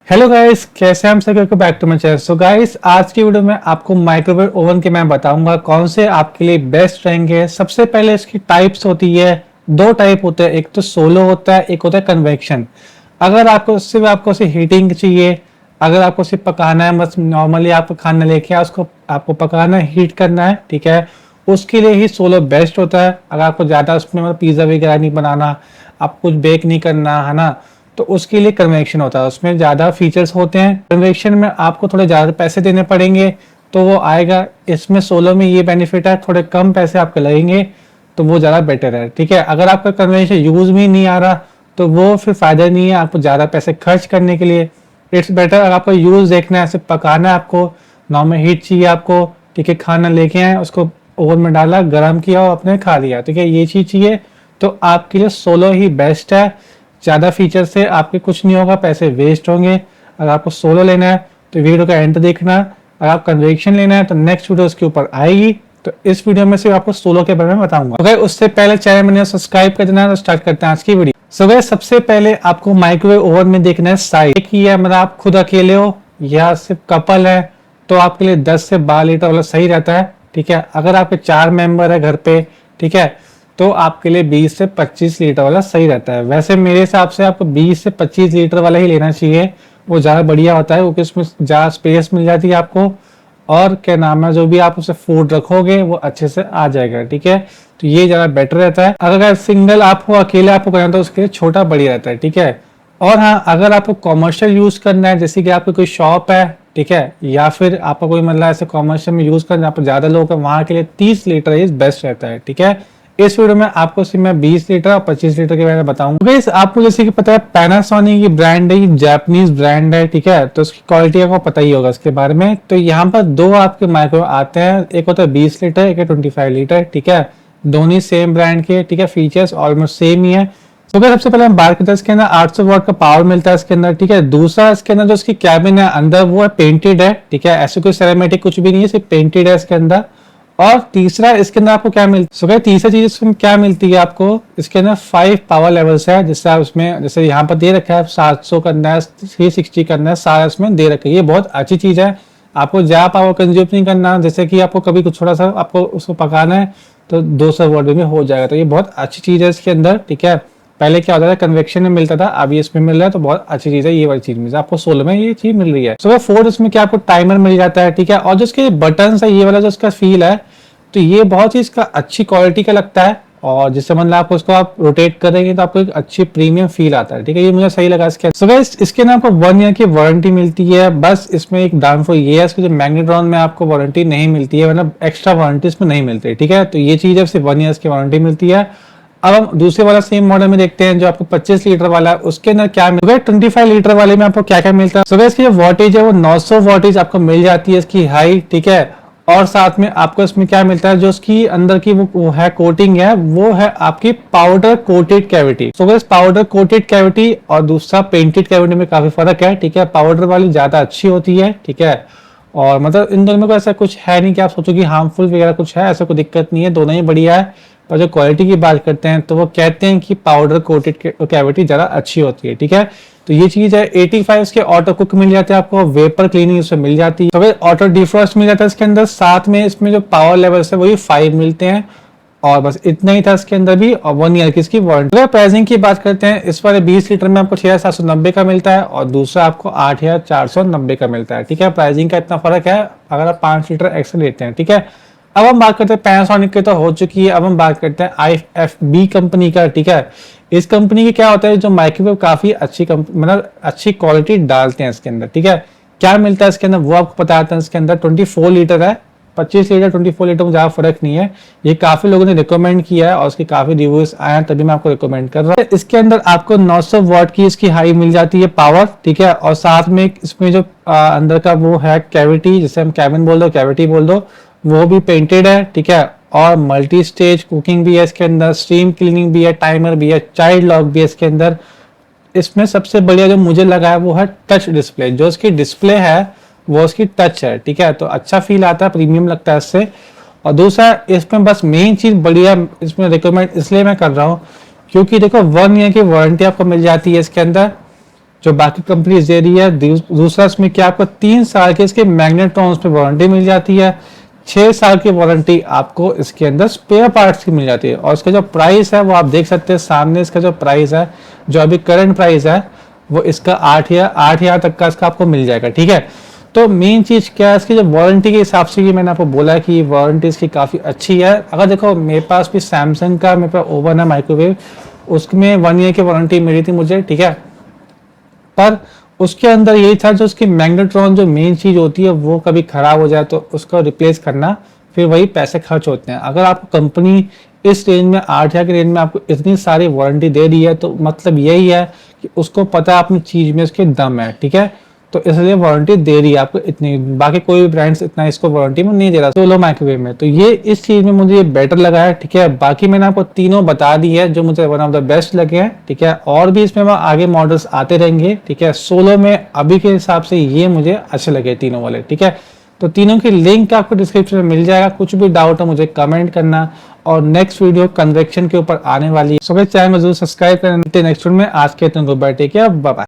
Hello guys, कैसे हैं हम सब। Welcome back to my channel. So guys, आज की वीडियो में आपको माइक्रोवेव ओवन के मैं बताऊंगा कौन से आपके लिए बेस्ट रहेंगे। सबसे पहले इसकी टाइप्स होती है, दो टाइप होते हैं, एक तो सोलो होता है, एक होता है कन्वेक्शन। अगर आपको सिर्फ हीटिंग चाहिए, अगर आपको सिर्फ पकाना है, बस नॉर्मली आपको खाना लेके उसको आपको पकाना है, हीट करना है, ठीक है, उसके लिए ही सोलो बेस्ट होता है। अगर आपको ज़्यादा उसमें मतलब पिज़्ज़ा वगैरह नहीं बनाना, आप कुछ बेक नहीं करना है ना, तो उसके लिए कन्वेक्शन होता है, उसमें ज़्यादा फीचर्स होते हैं। कन्वेक्शन में आपको थोड़े ज़्यादा पैसे देने पड़ेंगे तो वो आएगा। इसमें सोलो में ये बेनिफिट है, थोड़े कम पैसे आपके लगेंगे तो वो ज़्यादा बेटर है, ठीक है। अगर आपका कन्वेक्शन यूज़ में नहीं आ रहा तो वो फिर फ़ायदा नहीं है आपको ज़्यादा पैसे खर्च करने के लिए। इट्स बेटर अगर आपको यूज़ देखना है, सिर्फ पकाना है, आपको नॉर्मल हीट चाहिए आपको, ठीक है, खाना लेके आए, उसको ओवन में डाला, गर्म किया और आपने खा लिया, ठीक है, ये चीज़ चाहिए तो आपके लिए सोलो ही बेस्ट है। ज़्यादा फीचर से आपके कुछ नहीं होगा, पैसे वेस्ट होंगे। अगर आपको सोलो लेना है तो वीडियो का एंड देखना, अगर आप कन्वेक्शन लेना है तो नेक्स्ट वीडियो उसके ऊपर आएगी। तो इस वीडियो में सिर्फ आपको सोलो के बारे में बताऊंगा। तो गाइस, उससे पहले चैनल मैंने सब्सक्राइब कर देना है। तो स्टार्ट करते हैं आज की वीडियो। सो गाइस, सबसे पहले आपको माइक्रोवेव ओवन में देखना है साइज। एक ही है, मतलब आप खुद अकेले हो या सिर्फ कपल है तो आपके लिए 10 से 12 लीटर वाला सही रहता है, ठीक है। अगर आपके 4 मेंबर है घर पे, ठीक है, तो आपके लिए 20 से 25 लीटर वाला सही रहता है। वैसे मेरे हिसाब से आपको 20 से 25 लीटर वाला ही लेना चाहिए, वो ज़्यादा बढ़िया होता है क्योंकि उसमें ज़्यादा स्पेस मिल जाती है आपको, और क्या नाम है, जो भी आप उसे फूड रखोगे वो अच्छे से आ जाएगा, ठीक है। तो ये ज़्यादा बेटर रहता है। अगर सिंगल आप हो, अकेले आपको करना तो उसके लिए छोटा बढ़िया रहता है, ठीक है। और हाँ, अगर आपको कॉमर्शियल यूज़ करना है, जैसे कि आपकी कोई शॉप है, ठीक है, या फिर आपको कोई मतलब ऐसे कॉमर्शियल में यूज़ करना है, आप ज़्यादा लोग हैं, वहाँ के लिए 30 लीटर ही बेस्ट रहता है, ठीक है। इस वीडियो में आपको सिर्फ मैं 20 लीटर और 25 लीटर के बारे में बताऊंगा। गाइस, आपको जैसे कि पता है पैनासोनिक की ब्रांड है, ये जापानीज ब्रांड है, ठीक है, तो उसकी क्वालिटी आपको पता ही होगा इसके बारे में। तो यहाँ पर दो आपके माइक्रोवेव आते हैं, एक होता है 20 लीटर, एक है 25 लीटर, ठीक है। दोनों सेम ब्रांड के, ठीक है, फीचर्स ऑलमोस्ट सेम ही है। तो सबसे पहले हम बात करते हैं, इसके अंदर 800 वाट का पावर मिलता है इसके अंदर, ठीक है। दूसरा, इसके अंदर जो इसकी कैबिन है अंदर वो है पेंटेड है, ठीक है, ऐसे कोई सेरेमेटिक कुछ भी नहीं है, सिर्फ पेंटेड है इसके अंदर। और तीसरा, इसके अंदर आपको क्या मिलता है, तीसरा चीज इसमें क्या मिलती है आपको, इसके अंदर 5 पावर लेवल्स है, जिससे आप उसमें, जैसे यहाँ पर दे रखा है 700 करना है, 360 करना है, सारा इसमें दे रखा है। ये बहुत अच्छी चीज है, आपको ज्यादा पावर कंज्यूम नहीं करना, जैसे कि आपको कभी कुछ थोड़ा सा आपको उसको पकाना है तो 200 वाट में हो जाएगा। तो ये बहुत अच्छी चीज है इसके अंदर, ठीक है। पहले क्या होता था, कन्वेक्शन में मिलता था, अभी इसमें मिल रहा है, तो बहुत अच्छी चीज है। ये वाली चीज मिल आपको 16 में ये चीज मिल रही है। सो फोर्थ, इसमें क्या आपको टाइमर मिल जाता है, ठीक है। और जो इसके बटन है, ये वाला जो इसका फील है, तो ये बहुत ही इसका अच्छी क्वालिटी का लगता है, और जिससे मतलब आपको उसको आप रोटेट करेंगे तो आपको एक अच्छी प्रीमियम फील आता है, ठीक है। ये मुझे सही लगा इसके। सो गाइस, इसके ना आपको 1 ईयर की वारंटी मिलती है। बस इसमें एक डाउनफॉल ये है, इसके जो मैग्नेट्रॉन में आपको वारंटी नहीं मिलती है, मतलब एक्स्ट्रा वारंटी इसमें नहीं मिलती है, ठीक है। तो ये चीज है, सिर्फ 1 ईयर की वारंटी मिलती है। अब हम दूसरे वाला सेम मॉडल में देखते हैं, जो आपको 25 लीटर वाला है, उसके अंदर क्या मिलेगा। 25 लीटर वाले में आपको क्या क्या मिलता है। सो इसकी जो वोल्टेज है वो 900 वोल्टेज आपको मिल जाती है, इसकी हाई, ठीक है। और साथ में आपको इसमें क्या मिलता है, जो उसकी अंदर की वो है कोटिंग है, वो है आपकी पाउडर कोटेड कैविटी। सो इस पाउडर कोटेड कैविटी और दूसरा पेंटेड कैविटी में काफी फर्क है, ठीक है। पाउडर वाली ज्यादा अच्छी होती है, ठीक है। और मतलब इन दोनों में को ऐसा कुछ है नहीं कि आप सोचो कि हार्मफुल वगैरह कुछ है, ऐसा कोई दिक्कत नहीं है, दोनों ही बढ़िया है। पर जो क्वालिटी की बात करते हैं तो वो कहते हैं कि पाउडर कोटेड कैविटी ज्यादा अच्छी होती है, ठीक है। तो ये चीज है। 85 के ऑटो कुक मिल जाते हैं आपको, वेपर क्लीनिंग इसमें मिल जाती है, तो ऑटो डिफ्रॉस्ट मिल जाता है इसके अंदर। साथ में इसमें जो पावर लेवल्स है वही 5 मिलते हैं, और बस इतना ही था इसके अंदर भी, और 1 ईयर की इसकी वारंटी। अगर प्राइसिंग की बात करते हैं, इस वाले 20 लीटर में आपको 6790 का मिलता है, और दूसरा आपको 8490 का मिलता है, ठीक है। प्राइसिंग का इतना फर्क है अगर आप 5 लीटर एक्स्ट्रा लेते हैं, ठीक है। अब हम बात करते हैं पैनासोनिक की, तो हो चुकी है। अब हम बात करते हैं IFB कंपनी का, ठीक है। इस कंपनी की क्या होता है, जो माइक्रोवेव काफी अच्छी मतलब अच्छी क्वालिटी डालते हैं इसके अंदर, ठीक है। क्या मिलता है इसके अंदर वो आपको बताते हैं। इसके अंदर 24 लीटर है, 25 लीटर 24 लीटर में ज्यादा फर्क नहीं है। ये काफी लोगों ने रिकमेंड किया है और उसके काफी रिव्यूज आए हैं, तभी मैं आपको रिकमेंड कर रहा हूँ। इसके अंदर आपको 900 वाट की इसकी हाई मिल जाती है पावर, ठीक है। और साथ में इसमें जो अंदर का वो है कैविटी, जिसे हम कैबिन बोल दो, कैविटी बोल दो, वो भी पेंटेड है, ठीक है। और मल्टी स्टेज कुकिंग भी है इसके अंदर, स्टीम क्लीनिंग भी है, टाइमर भी है, चाइल्ड लॉक भी है इसके अंदर। इसमें सबसे बढ़िया जो मुझे लगा है वो है टच डिस्प्ले। जो इसकी डिस्प्ले है वो उसकी टच है, ठीक है, तो अच्छा फील आता है, प्रीमियम लगता है इससे। और दूसरा, इसमें बस मेन चीज बढ़िया इसमें रिकमेंड इसलिए मैं कर रहा हूँ क्योंकि देखो 1 ईयर की वारंटी आपको मिल जाती है इसके अंदर, जो बाकी कंपनीज दे रही है। दूसरा इसमें क्या आपको 3 साल के इसके मैग्नेट्रॉन्स पे वारंटी मिल जाती है, 6 साल की वारंटी आपको इसके अंदर स्पेयर पार्ट्स की मिल जाती है। और इसका जो प्राइस है वो आप देख सकते हैं सामने, इसका जो प्राइस है, जो अभी करंट प्राइस है वो इसका 8,000 तक का इसका आपको मिल जाएगा। ठीक है, तो मेन चीज क्या है इसकी जो वारंटी के हिसाब से, ये मैंने आपको बोला है कि वारंटी इसकी काफी अच्छी है। अगर देखो मेरे पास भी सैमसंग का मेरे पास ओवन है माइक्रोवेव, उसमें 1 ईयर की वारंटी मिली थी मुझे। ठीक है, पर उसके अंदर यही था जो उसकी मैग्नेट्रॉन जो मेन चीज होती है वो कभी खराब हो जाए तो उसको रिप्लेस करना, फिर वही पैसे खर्च होते हैं। अगर आपको कंपनी इस रेंज में 8,000 के रेंज में आपको इतनी सारी वारंटी दे रही है तो मतलब यही है कि उसको पता है अपनी चीज में उसके दम है। ठीक है, तो इसलिए वारंटी दे रही है आपको इतनी, बाकी कोई भी ब्रांड्स इतना इसको वारंटी में नहीं दे रहा सोलो माइक्रोवेव में। तो ये इस चीज में मुझे बेटर लगा है। ठीक है, बाकी मैंने आपको तीनों बता दी है जो मुझे वन ऑफ द बेस्ट लगे हैं। ठीक है, और भी इसमें आगे मॉडल्स आते रहेंगे। ठीक है, सोलो में अभी के हिसाब से ये मुझे अच्छे लगे तीनों वाले। ठीक है, तो तीनों की लिंक आपको डिस्क्रिप्शन में मिल जाएगा। कुछ भी डाउट हो मुझे कमेंट करना। और नेक्स्ट वीडियो कन्वेक्शन के ऊपर आने वाली है, सो चैनल को जरूर सब्सक्राइब करना। नेक्स्ट वीडियो में आज के इतने good bye, take care, bye bye.